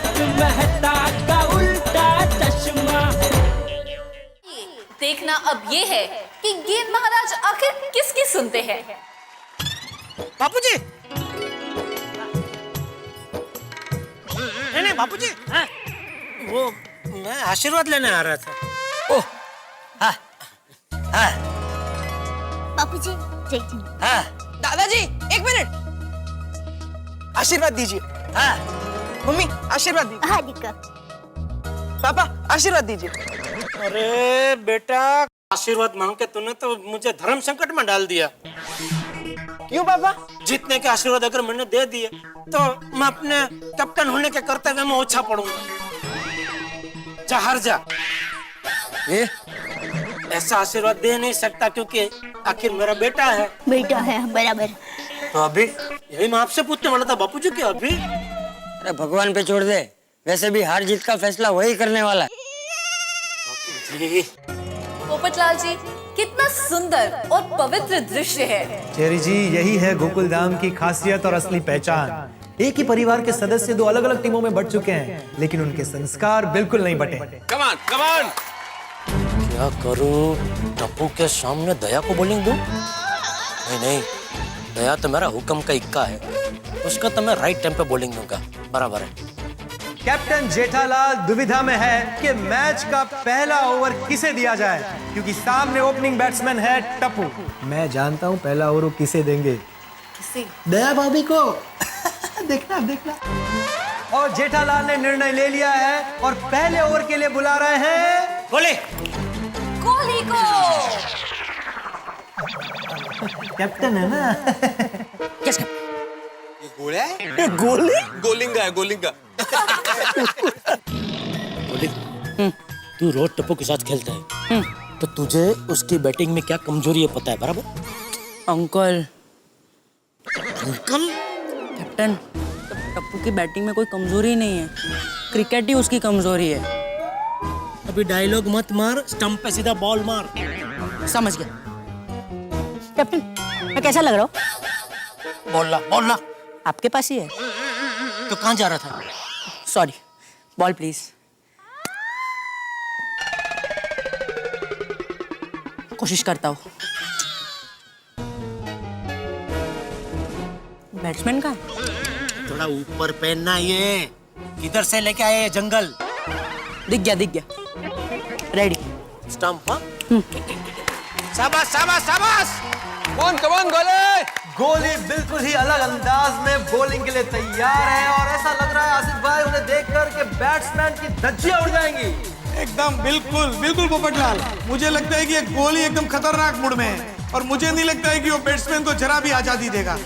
तारक मेहता का उल्टा चश्मा। देखना अब ये है कि गेंद महाराज आखिर किसकी सुनते हैं। बापूजी, नहीं बापूजी, हाँ, वो मैं आशीर्वाद लेने आ रहा था। ओह, हाँ, हाँ, बापूजी, जय हिंद। हाँ, दादाजी 1 मिनट, आशीर्वाद दीजिए। हाँ, मम्मी आशीर्वाद दीजिए। हाँ दीका। पापा आशीर्वाद दीजिए। अरे बेटा, आशीर्वाद मांग के तूने तो मुझे धर्म संकट में डाल दिया। क्यों पापा? जीतने के आशीर्वाद अगर मैंने दे दिए तो मैं अपने कैप्टन होने के कर्तव्य में ओछा पड़ूंगा। जा हार जा। ऐसा आशीर्वाद दे नहीं सकता क्योंकि आखिर मेरा बेटा है। बेटा है बराबर। तो अभी यही मैं आपसे पूछने वाला था बापूजी कि अभी। अरे भगवान पे छोड़ दे, वैसे भी हार जीत का फैसला वही करने वाला है। जी पोपटलाल जी, कितना सुंदर और पवित्र दृश्य है। चेरी जी, यही है गोकुलधाम की खासियत और असली पहचान। एक ही परिवार के सदस्य दो अलग अलग टीमों में बट चुके हैं, लेकिन उनके संस्कार बिल्कुल नहीं बटे। कमान कमान। क्या करूं? टप्पू के सामने दया को बॉलिंग दूं? नहीं नहीं, दया तो मेरा हुक्म का इक्का है, उसका तो मैं राइट टाइम पे बॉलिंग दूंगा। बराबर है। कैप्टन जेठालाल दुविधा में है कि मैच का पहला ओवर किसे दिया जाए, क्योंकि सामने ओपनिंग बैट्समैन है टप्पू। मैं जानता हूं पहला ओवर किसे देंगे। किसे? दया भाभी को। देखना देखना। और जेठालाल ने निर्णय ले लिया है और पहले ओवर के लिए बुला रहे हैं बोले कोहली को। कैप्टन है ना। ये गोला है? गोले? गोलिंगा है, गोलिंगा। तू रोज टप्पू के साथ खेलता है, तो तुझे उसकी बैटिंग में क्या कमजोरी है पता है? बराबर। अंकल। अंकल? कैप्टन, टप्पू की बैटिंग में कोई कमजोरी नहीं है, क्रिकेट ही उसकी कमजोरी है। अभी डायलॉग मत मार, स्टंप पे सीधा बॉल मार। समझ गया। कैप्टन, मैं कैसा लग रहा हूँ? बोलना बोलना। आपके पास ही है। तो कहाँ जा रहा था? Sorry, ball please. कोशिश करता हूँ। बैट्समैन का थोड़ा ऊपर पहनना। ये किधर से लेके आए ये जंगल? दिख गया। रेडी। स्टंप। हाँ, शाबाश शाबाश शाबाश। कमान गोले। गोली बिल्कुल ही अलग अंदाज में बॉलिंग के लिए तैयार है और ऐसा लग रहा है आसिफ भाई उन्हें देखकर कि बैट्समैन की धज्जियां उड़ जाएंगी। एकदम बिल्कुल बिल्कुल पोपटलाल, मुझे लगता है कि ये गोली एकदम खतरनाक मूड में है और मुझे नहीं लगता है कि वो बैट्समैन को जरा भी आजादी देगा।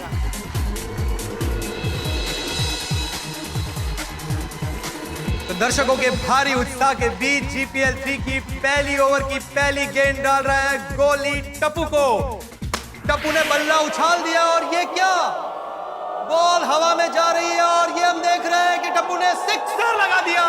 तो दर्शकों के भारी उत्साह के बीच जीपीएल 3 की पहली ओवर की पहली गेंद डाल रहा है गोली टप्पू को। टप्पू ने बल्ला उछाल दिया और ये क्या, बॉल हवा में जा रही है और ये हम देख रहे हैं कि टप्पू ने सिक्सर लगा दिया।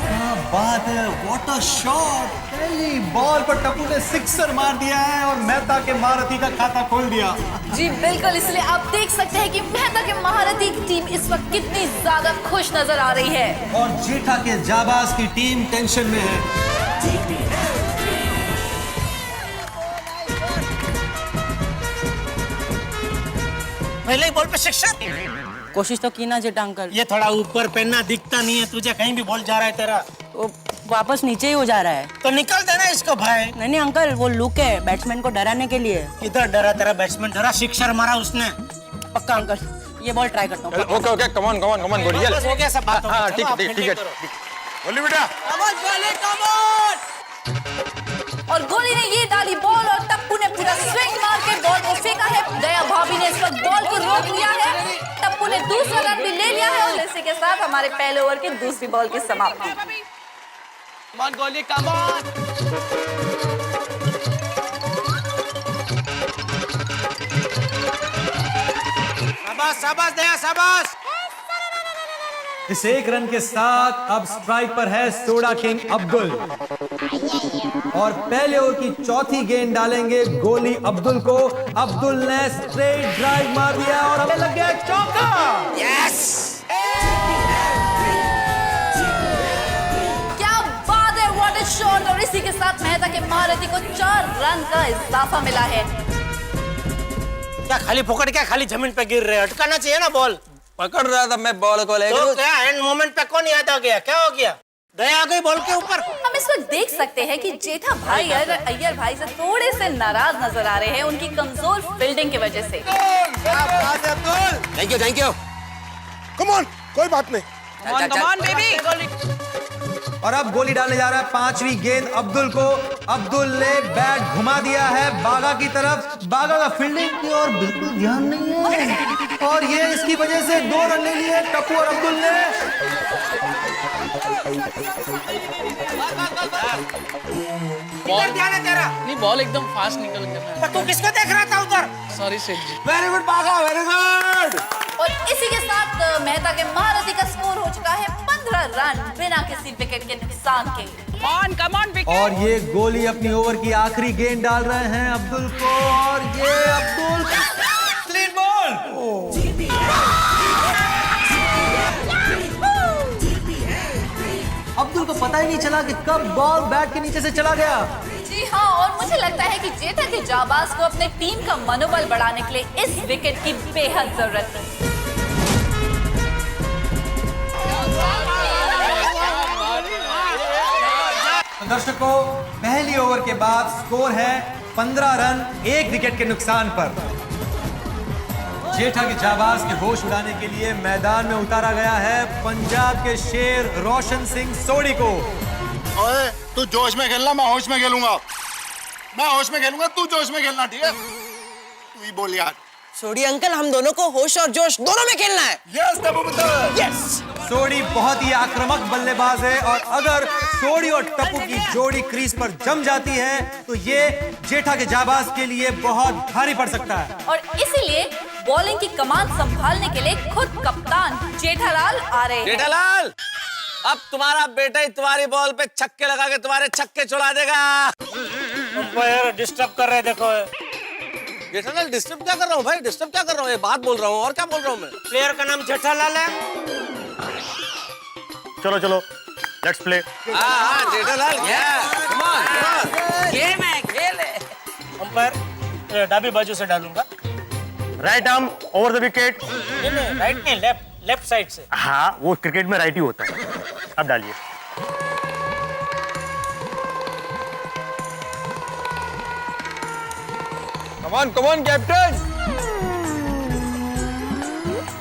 क्या बात है, व्हाट अ शॉट। पहली बॉल पर टप्पू ने सिक्सर मार दिया है और मेहता के महारथी का खाता खोल दिया। जी बिल्कुल, इसलिए आप देख सकते हैं कि मेहता के महारथी की टीम इस वक्त कितनी ज्यादा खुश नजर आ रही है और जेठा के जाबाज की टीम टेंशन में है। पहले ही बॉल पे सिक्सर। कोशिश तो की ना जेठा अंकल। ये थोड़ा ऊपर पहनना, दिखता नहीं है तुझे, कहीं भी बॉल जा रहा है तेरा। वो वापस नीचे ही हो जा रहा है। तो निकल देना इसको भाई। नहीं अंकल, वो लुक है बैट्समैन को डराने के लिए। किधर डरा तेरा बैट्समैन? डरा, सिक्सर मारा उसने। पक्का अंकल, ये बॉल ट्राई करता हूँ। ओके ओके, कमान कमान कमान गोली। हो गया सब बात। हाँ ठीक है ठीक है। गोली बेटा। और गोली ने ये डाली बॉल और टप्पू ने पूरा स्विंग मार के बॉल को फेंका है। दया भाभी ने इस वक्त बॉल को रोक लिया है। टप्पू ने दूसरा रन भी ले लिया है और इसी के साथ हमारे पहले ओवर की दूसरी बॉल की समाप्ति। कमान गोली, कमान। शाबाश शाबाश दया शाबाश। इस एक रन के साथ अब स्ट्राइक पर है सोडा किंग अब्दुल और पहले ओवर की चौथी गेंद डालेंगे गोली अब्दुल को। अब्दुल ने स्ट्रेट ड्राइव मार दिया और हमें लग गया चौका। यस। रन का इजाफा मिला है। क्या खाली फोकट, क्या खाली जमीन पे गिर रहे, अटकाना चाहिए ना बॉल। पकड़ रहा था मैं बॉल को लेकर। तो क्या एंड मोमेंट पे कौन याद आ गया, क्या हो गया? दया आ गई बॉल के ऊपर। हम इस वक्त देख सकते हैं कि जेठा भाई अय्यर भाई से थोड़े से नाराज नजर आ रहे हैं उनकी कमजोर फील्डिंग की वजह से। Thank you. कम ऑन, कोई बात नहीं। और अब गोली डालने जा रहा है पांचवी गेंद अब्दुल को। अब्दुल ने बैट घुमा दिया है बागा की तरफ। बागा का फील्डिंग की ओर बिल्कुल ध्यान नहीं है और ये इसकी वजह से 2 रन ले लिए टप्पू और अब्दुल ने। ध्यान है तेरा। नहीं, बॉल एकदम फास्ट निकल गया। तू किसको देख रहा था उधर? सॉरी सेठ जी। वेरी गुड बागा, वेरी गुड। और इसी के साथ मेहता के महारथी का स्कोर हो चुका है 15 रन बिना किसी विकेट के नुकसान के। और ये गोली अपनी ओवर की आखिरी गेंद डाल रहे हैं अब्दुल को और ये अब्दुल क्लीन बॉल। अब्दुल को पता ही नहीं चला कि कब बॉल बैट के नीचे से चला गया। जी हाँ, और मुझे लगता है कि जेठा के जाबाज को अपने टीम का मनोबल बढ़ाने के लिए इस विकेट की बेहद जरूरत है। तो दर्शकों, पहली ओवर के बाद स्कोर है 15 रन 1 विकेट के नुकसान पर। जेठा के जाबाज के होश उड़ाने के लिए मैदान में उतारा गया है पंजाब के शेर रोशन सिंह सोढ़ी को। ओए, तू जोश में खेलना, मैं होश में खेलूंगा। मैं होश में खेलूंगा, तू जोश में खेलना, ठीक है? तू ही बोल यार। सोढ़ी अंकल, हम दोनों को होश और जोश दोनों में खेलना है। यस टप्पू पुत्र, यस। सोढ़ी बहुत ही आक्रामक बल्लेबाज है और अगर सोढ़ी और टप्पू की जोड़ी क्रीज पर जम जाती है तो ये जेठा के जाबाज के लिए बहुत भारी पड़ सकता है। और इसीलिए बॉलिंग की कमान संभालने के लिए खुद कप्तान जेठालाल आ रहे हैं। जेठालाल, अब तुम्हारा बेटा ही तुम्हारी बॉल पे छक्के लगा के तुम्हारे छक्के छुड़ा देगा। डिस्टर्ब कर रहे, देखो जेठालाल, डिस्टर्ब क्या कर रहा हूँ भाई? डिस्टर्ब क्या कर रहा हूँ? ये बात बोल रहा हूँ और क्या बोल रहा हूँ मैं? प्लेयर का नाम जेठालाल है। चलो चलो, लेट्स प्ले। हाँ, जेठालाल, कम ऑन। गेम है, खेल है। अंपायर डाबी बाजू से डालूंगा। Right arm over the wicket. नहीं, राइट नहीं, लेफ्ट साइड से। हाँ, वो क्रिकेट में राइट ही होता है। अब डालिए। कम ऑन कैप्टन।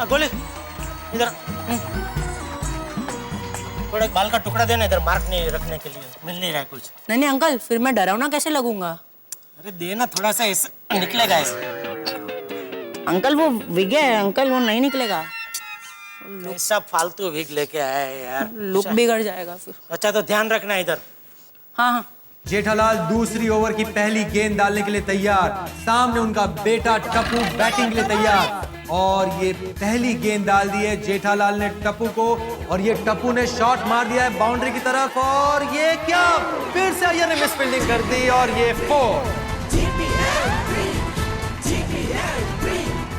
गोली इधर। थोड़ा बाल का टुकड़ा देना इधर, मार्क नहीं रखने के लिए, मिल नहीं रहा है कुछ। नहीं अंकल, फिर मैं डरावना कैसे लगूंगा? अरे देना थोड़ा सा, ऐसा निकलेगा ऐसे। अंकल वो विगे है अंकल, वो नहीं निकलेगा। ऐसा फालतू विग लेके आया है यार, लुक बिगड़ जाएगा फिर। अच्छा तो ध्यान रखना इधर। हाँ हाँ। जेठालाल दूसरी ओवर की पहली गेंद डालने के लिए तैयार। सामने उनका बेटा टप्पू बैटिंग के लिए तैयार और ये पहली गेंद डाल दी है जेठालाल ने टप्पू को और ये टप्पू ने शॉट मार दिया है बाउंड्री की तरफ और ये क्या, फिर से अय्यर ने मिस फील्डिंग कर दी और ये 4।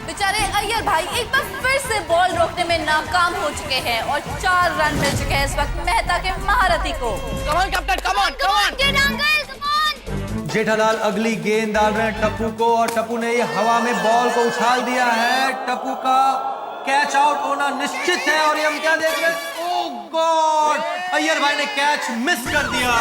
बेचारे अय्यर भाई एक बार फिर से बॉल रोकने में नाकाम हो चुके हैं और 4 रन मिल चुके हैं इस वक्त मेहता के महारथी को। कम on captain, come on, come on. Jethalal अगली गेंद डाल रहे हैं टप्पू को और टप्पू ने ये हवा में बॉल को उछाल दिया है। टप्पू का कैच आउट होना निश्चित है और ये हम क्या देख रहे हैं? ओह गॉड, अय्यर भाई ने कैच मिस कर दिया।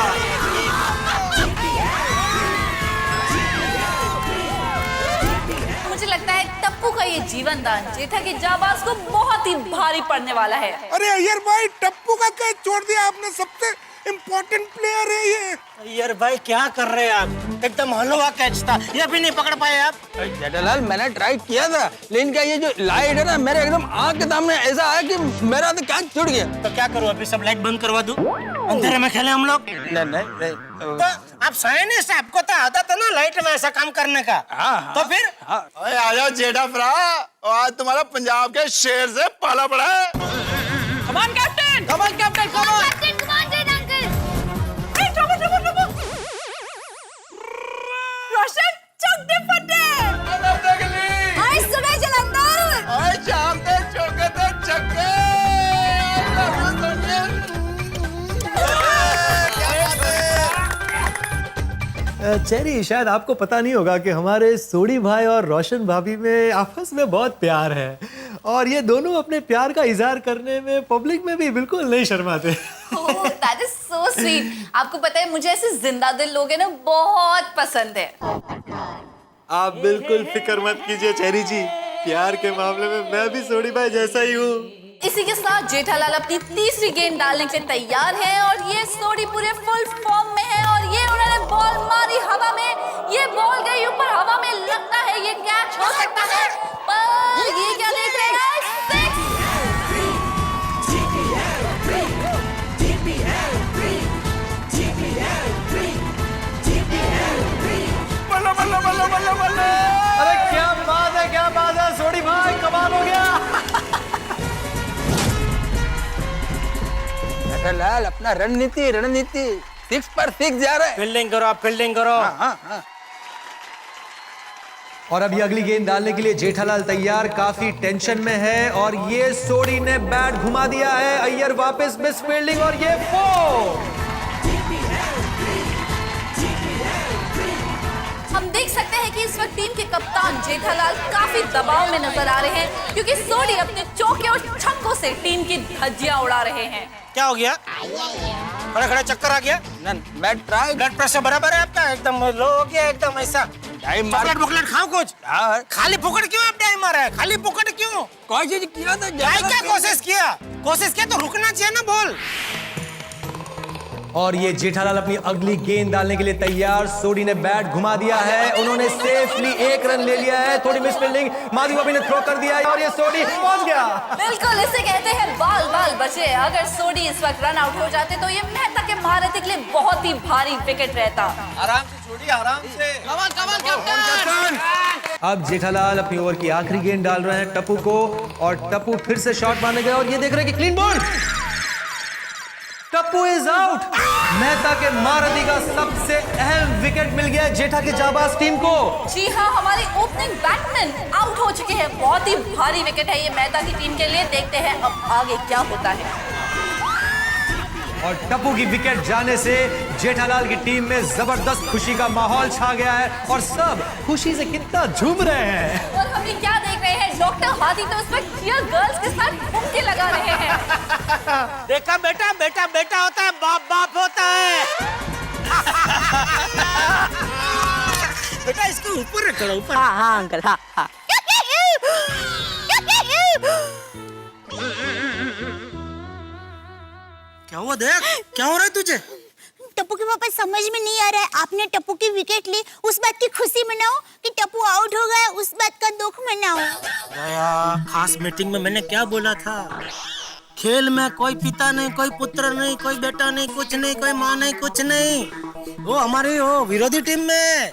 मुझे लगता है टप्पू का ये जीवन दान जेठा के जाबाज को बहुत ही भारी पड़ने वाला है। अरे अय्यर भाई, टप्पू का कैच छोड़ दिया आपने, सबसे इम्पोर्टेंट प्लेयर है ये। अय्यर भाई क्या कर रहे हैं आप? एकदम हलवा कैच था, ये भी नहीं पकड़ पाए आप। जेठालाल, मैंने ट्राई किया था लेकिन क्या ये जो लाइट है ना मेरे एकदम आंख के सामने ऐसा है कि मेरा तो कैच छूट गया। तो क्या करूं, अभी सब लाइट बंद करवा दूं? अंधेरे में खेले हम लोग? नहीं। तो आप साइंटिस्ट, आपको तो आता था ना लाइट में ऐसा काम करने का। हाँ। तो फिर अरे आजा जेठा भरा, आज तुम्हारा पंजाब के शेर से पाला पड़ा है। Come on captain, come on captain, come on. Roshan चक दे फटे। आई सुबह जलंधर। आज शाम ते चौके ते छक्के। चेरी, शायद आपको पता नहीं होगा कि हमारे सोडी भाई और रोशन भाभी में आपस में बहुत प्यार है और ये दोनों अपने प्यार का इजहार करने में पब्लिक में भी बिल्कुल नहीं शर्माते। Oh, that is so sweet. आपको पता है मुझे ऐसे जिंदा दिल लोग हैं ना बहुत पसंद है। आप बिल्कुल फिक्र मत कीजिए चेरी जी, प्यार के मामले में मैं भी सोडी भाई जैसा ही हूँ। इसी के साथ जेठालाल अपनी तीसरी गेंद डालने के लिए तैयार है और ये सोडी पूरे फुल फॉर्म में है और ये उन्होंने बॉल मारी हवा में, ये बॉल गई ऊपर हवा में, लगता है ये कैच हो सकता है, पर ये क्या देख रहे हैं? अरे क्या बात है सोडी भाई, कमाल हो गया। जेठालाल अपना रणनीति 6 पर 6 जा रहा है। फील्डिंग करो आप, फील्डिंग करो। हाँ। और अभी अगली गेंद डालने के लिए जेठालाल तैयार, काफी टेंशन में है और ये सोडी ने बैट घुमा दिया है, अय्यर वापस मिस फील्डिंग और ये 4। हम देख सकते हैं कि इस वक्त टीम के कप्तान जेठालाल काफी दबाव में नजर आ रहे हैं क्योंकि सोडी अपने चौके और छक्कों से टीम की धज्जियां उड़ा रहे हैं। क्या हो गया? खड़े खड़े चक्कर आ गया? मैं ट्राई। ब्लड प्रेशर बराबर है आपका? एकदम लो हो गया एकदम ऐसा। चॉकलेट खाओ कुछ। खाली फोकट क्यों आप टाइम मारा है? खाली फोकट क्यों? कोई चीज किया था क्या कोशिश किया तो रुकना चाहिए ना बॉल। और ये जेठालाल अपनी अगली गेंद डालने के लिए तैयार, सोडी ने बैट घुमा दिया है, उन्होंने सेफली 1 रन ले लिया है, थोड़ी मिस फील्डिंग, माधवी भाभी ने थ्रो कर दिया है और ये सोडी पहुंच गया। बिल्कुल, इसे कहते हैं बाल बाल बचे। अगर सोडी इस वक्त रन आउट हो जाते तो ये मेहता के महारथी के लिए बहुत ही भारी विकेट रहता। आराम से छोड़िए, आराम से। अब जेठालाल अपनी ओवर की आखिरी गेंद डाल रहे हैं टप्पू को और टप्पू फिर से शॉट मारने गए और ये देख रहे हैं कि clean ball. Tappu is out. Mehta के महारथी का सबसे अहम विकेट मिल गया जेठा के जाबाज टीम को। जी हाँ, हमारे ओपनिंग बैट्समैन आउट हो चुके हैं। बहुत ही भारी विकेट है ये मेहता की टीम के लिए। देखते हैं अब आगे क्या होता है। और टप्पू की विकेट जाने से जेठालाल की टीम में जबरदस्त खुशी का माहौल छा गया है और सब खुशी से कितना झूम रहे हैं। और हम ये क्या देख रहे हैं, डॉक्टर हाथी तो उस वक्त चीयर गर्ल्स के साथ ठुमके लगा रहे हैं। देखा बेटा, बेटा बेटा होता है, बाप बाप होता है। बेटा इसके ऊपर रखो, ऊपर। हाँ अंकल, हाँ। क्या हुआ? देख क्या हो रहा है तुझे? टप्पू के पापा समझ में नहीं आ रहा है। आपने टप्पू की विकेट ली, उस बात की खुशी मनाओ कि टप्पू आउट हो गया, उस बात का दुख मनाओ। खास मीटिंग में मैंने क्या बोला था? खेल में कोई पिता नहीं, कोई पुत्र नहीं, कोई बेटा नहीं, कुछ नहीं, कोई माँ नहीं, कुछ नहीं। वो हमारी विरोधी टीम में,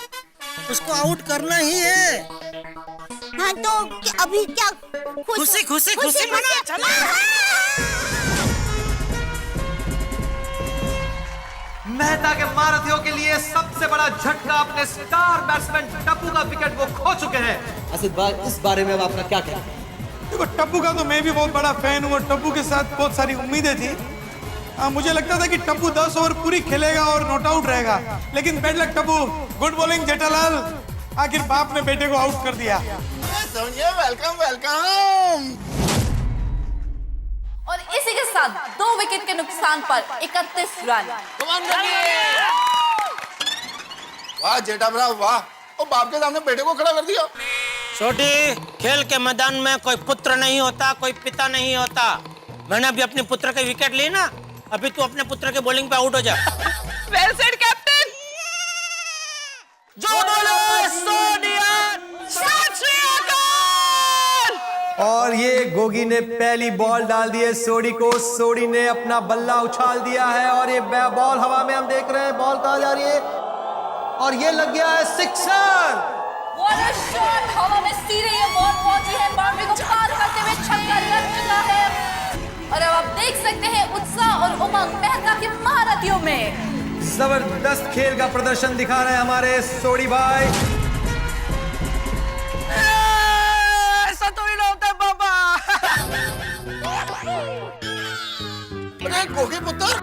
उसको आउट करना ही है। हाँ तो अभी क्या? खुशी मना, चलो। मेहता के महारथियों के लिए सबसे बड़ा झटका, अपने स्टार बैट्समैन टप्पू का विकेट वो खो चुके हैं। इस बारे में अब आपका क्या कहना है? देखो टप्पू का तो मैं भी बहुत बड़ा फैन हूँ और टप्पू के साथ बहुत सारी उम्मीदें थी। मुझे लगता था कि टप्पू 10 ओवर पूरी खेलेगा और नॉट आउट रहेगा, लेकिन bad luck Tappu. Good bowling Jethalal, आखिर बाप ने बेटे को आउट कर दिया। वेलकम। और इसी के साथ 2 विकेट के नुकसान पर 31 रन। वाह जेठा ब्राव वाह, और बाप के सामने बेटे को खड़ा कर दिया। छोटी, खेल के मैदान में कोई पुत्र नहीं होता, कोई पिता नहीं होता। मैंने अभी अपने पुत्र की विकेट ली ना, अभी तू अपने पुत्र के बॉलिंग पे आउट हो जा। Well said captain. जो बोलो सोनिया, सत श्री अकाल। और ये गोगी ने पहली बॉल डाल दी है सोडी को। सोडी ने अपना बल्ला उछाल दिया है और ये बॉल हवा में हम देख रहे हैं, बॉल कहाँ जा रही है और ये लग गया है सिक्सर। What a shot! हवा में सीधे ये बॉल पहुंची है, बाउंड्री को पार करते हुए छक्का लग चुका है। और अब आप देख सकते हैं उत्साह और उमंग मेहता के महारथियों में। जबरदस्त खेल का प्रदर्शन दिखा रहे हैं हमारे सोडी भाई। ऐसा तो ही ना होता है बाबा। गोगी पुत्र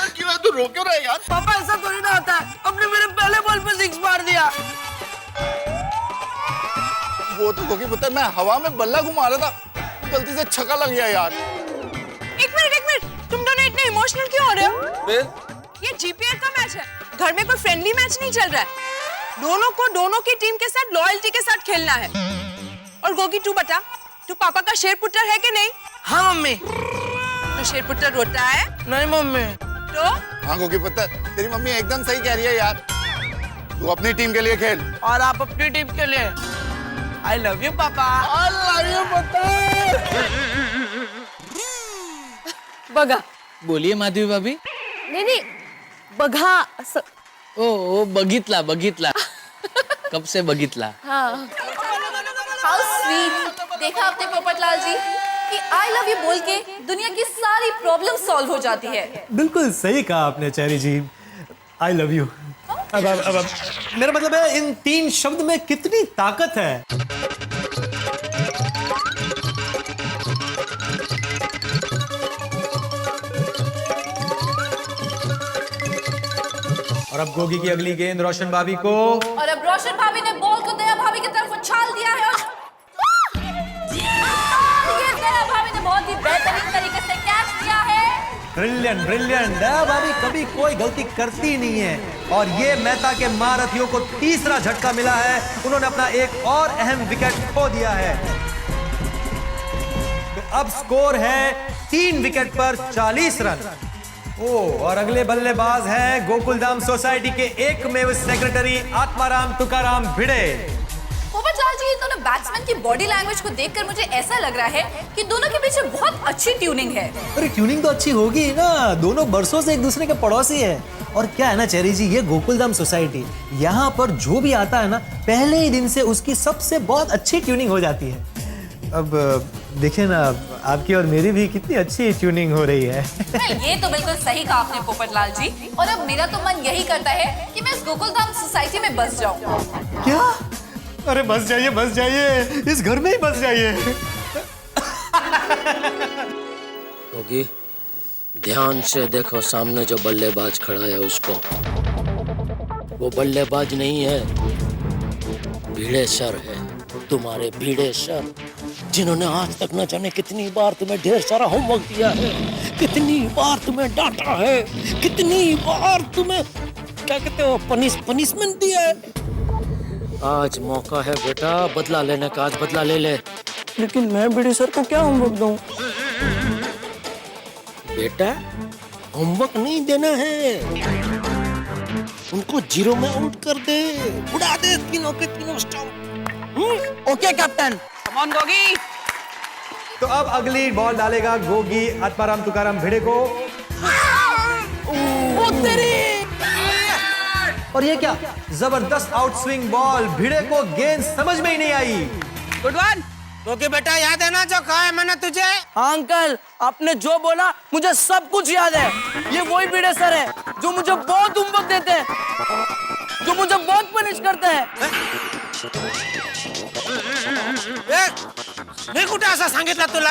क्यों है तू रो क्यों रहा है यार? पापा ऐसा थोड़ी ना होता है, अपने मेरे पहले बॉल पे 6 मार दिया। वो तो क्योंकि पता है मैं हवा में बल्ला घुमा रहा था, गलती से छक्का लग गया यार। एक मिनट, तुम दोनों इतने इमोशनल क्यों हो रहे हो? फिर ये जीपीएल का मैच है, घर में कोई फ्रेंडली मैच नहीं चल रहा है। दोनों को दोनों की टीम के साथ लॉयल्टी के साथ खेलना है। और गोगी तू बता, तू पापा का शेर पुत्र है कि नहीं? हाँ मम्मी। तो शेर पुत्र रोता है? नहीं मम्मी। तो हाँ क्योंकि पता तेरी मम्मी एकदम सही कह रही है यार, तू अपनी टीम के लिए खेल और आप अपनी टीम के लिए। आई लव यू पापा। I love you, पता। बघा। बोलिए माधवी भाभी। नहीं, बघा ओ बघितला कब से बघितला। How sweet. देखा आपने पोपटलाल जी कि आई लव यू बोल के दुनिया की सारी प्रॉब्लम सॉल्व हो जाती है। बिल्कुल सही कहा आपने Cherry ji, I love you. अब मेरा मतलब है इन 3 शब्द में कितनी ताकत है। और अब गोगी की अगली गेंद रोशन भाभी को, और अब रोशन भाभी ने बॉल को दया भाभी की तरफ उछाल दिया है और ये दया भाभी ने बहुत ही बेहतरीन तरीके से कैच किया है। ब्रिलियंट। दया भाभी कभी कोई गलती करती नहीं है और ये मेहता के महारथियों को तीसरा झटका मिला है। उन्होंने अपना एक और अहम विकेट खो दिया है। तो अब स्कोर है 3 विकेट पर 40 रन। और अगले बल्लेबाज हैं गोकुलधाम सोसाइटी के एकमेव सेक्रेटरी आत्माराम तुकाराम भिड़े। पोपटलाल जी, इन दोनों बैट्समैन की बॉडी लैंग्वेज को देखकर मुझे ऐसा लग रहा है कि दोनों के पीछे बहुत अच्छी ट्यूनिंग है। अरे ट्यूनिंग तो अच्छी होगी ना, दोनों बरसों से एक दूसरे के पड़ोसी है। और क्या है ना चेरी जी, ये गोकुलधाम सोसाइटी, यहाँ पर जो भी आता है ना, पहले ही दिन से उसकी सबसे बहुत अच्छी ट्यूनिंग हो जाती है। अब देखिए ना, आपकी और मेरी भी कितनी अच्छी ट्यूनिंग हो रही है। ये तो बिल्कुल सही कहा आपने पोपटलाल जी। और अब मेरा तो मन यही करता है कि मैं इस गोकुलधाम सोसाइटी में बस जाऊं। क्या? अरे बस जाइए, इस घर में ही बस जाइए। होगी ध्यान से देखो, सामने जो बल्लेबाज खड़ा है उसको, वो बल्लेबाज नहीं है, भिड़े सर है, तुम्हारे भिड़े सर, जिन्होंने आज तक न जाने कितनी बार तुम्हें ढेर सारा होमवर्क दिया है, कितनी बार तुम्हें डांटा है, कितनी बार तुम्हें क्या कहते हो पनिशमेंट दिया है। आज मौका है बेटा बदला लेने का, आज बदला ले ले। लेकिन मैं भिड़े सर को क्या होमवर्क दूं? बेटा होमवर्क नहीं देना है, उनको 0 में आउट कर दे, उड़ा दे तीनों के तीनों stump. Okay captain. Come on Gogi. तो अब अगली बॉल डालेगा गोगी आत्माराम तुकाराम भिड़े को। और ये क्या जबरदस्त आउट स्विंग बॉल, भिड़े को गेंद समझ में ही नहीं आई। Good one. क्योंकि बेटा याद है ना जो कहा है मैंने तुझे। हाँ अंकल, आपने जो बोला मुझे सब कुछ याद है। ये वही भिड़े सर है जो मुझे बहुत होमवर्क देते हैं, जो मुझे बहुत पनिश करते हैं। मी कुठे असं सांगितलं तुला?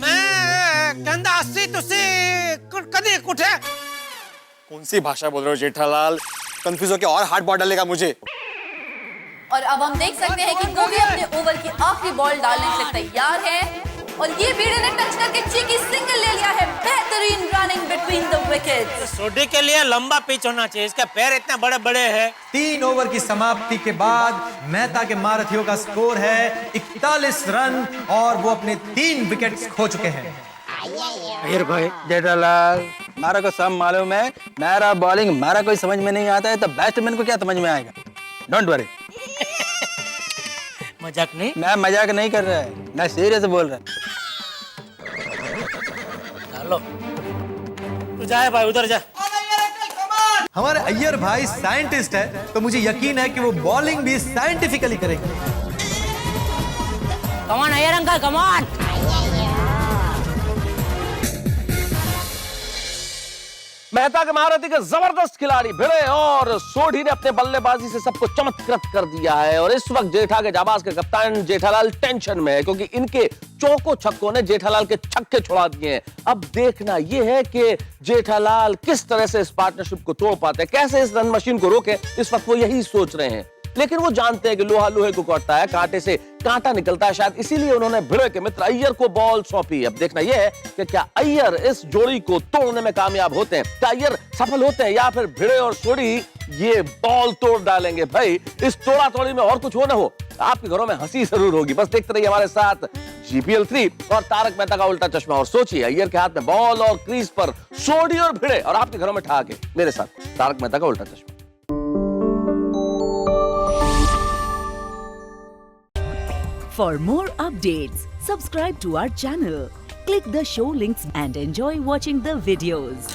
मैं कहंदा असती तुझे कधी कुठे? कौन सी भाषा बोल रहे हो जेठालाल? कंफ्यूज होके और हार्ड बॉल डालेगा मुझे। और अब हम देख सकते हैं कि गोगी अपने ओवर की आखिरी बॉल डालने के लिए तैयार है और ये भिड़े ने टच करके चीकी सिंगल ले लिया है। बेहतरीन रनिंग बिटवीन द विकेट्स। सोडी के लिए लंबा पिच होना चाहिए, इसके पैर इतने बड़े बड़े हैं। 3 ओवर की समाप्ति के बाद मेहता के महारथियों का स्कोर है 41 रन और वो अपने 3 विकेट्स खो चुके हैं। अयर भाई जेठालाल, मारा को सब मालूम है, मेरा बॉलिंग मारा कोई समझ में नहीं आता है तो बैट्समैन को क्या समझ में आएगा। Don't worry. मजाक नहीं, मैं मजाक नहीं कर रहा है, मैं सीरियस बोल रहा हूँ। चलो तू जाए भाई, उधर जा। हमारे अय्यर भाई साइंटिस्ट है तो मुझे यकीन है कि वो बॉलिंग भी साइंटिफिकली करेंगे। Come on Iyer uncle, come on. Mehta के महारथी के जबरदस्त खिलाड़ी भिड़े और सोढ़ी ने अपने बल्लेबाजी से सबको चमत्कृत कर दिया है। और इस वक्त जेठा के जाबाज के कप्तान जेठालाल टेंशन में है, क्योंकि इनके चौको छक्कों ने जेठालाल के छक्के छुड़ा दिए हैं। अब देखना यह है कि जेठालाल किस तरह से इस पार्टनरशिप को तोड़ पाते हैं, कैसे इस रन मशीन को रोके। इस वक्त वो यही सोच रहे हैं, लेकिन वो जानते हैं कि लोहा लोहे को काटता है, कांटे से कांटा निकलता है। शायद इसीलिए उन्होंने भिड़े के मित्र अय्यर को बॉल सौंपी। अब देखना यह है कि क्या अय्यर इस जोड़ी को तोड़ने में कामयाब होते हैं, क्या अय्यर सफल होते हैं, या फिर भिड़े और सोढ़ी ये बॉल तोड़ डालेंगे। भाई इस तोड़ा तोड़ी में और कुछ हो ना हो, आपके घरों में हंसी जरूर होगी। बस देखते रहिए हमारे साथ जीपीएल 3 और तारक मेहता का उल्टा चश्मा। और सोचिए, अय्यर के हाथ में बॉल और क्रीज पर सोढ़ी और भिड़े, और आपके घरों में ठहाके। मेरे साथ तारक मेहता का उल्टा चश्मा। For more updates, subscribe to our channel, click the show links and enjoy watching the videos.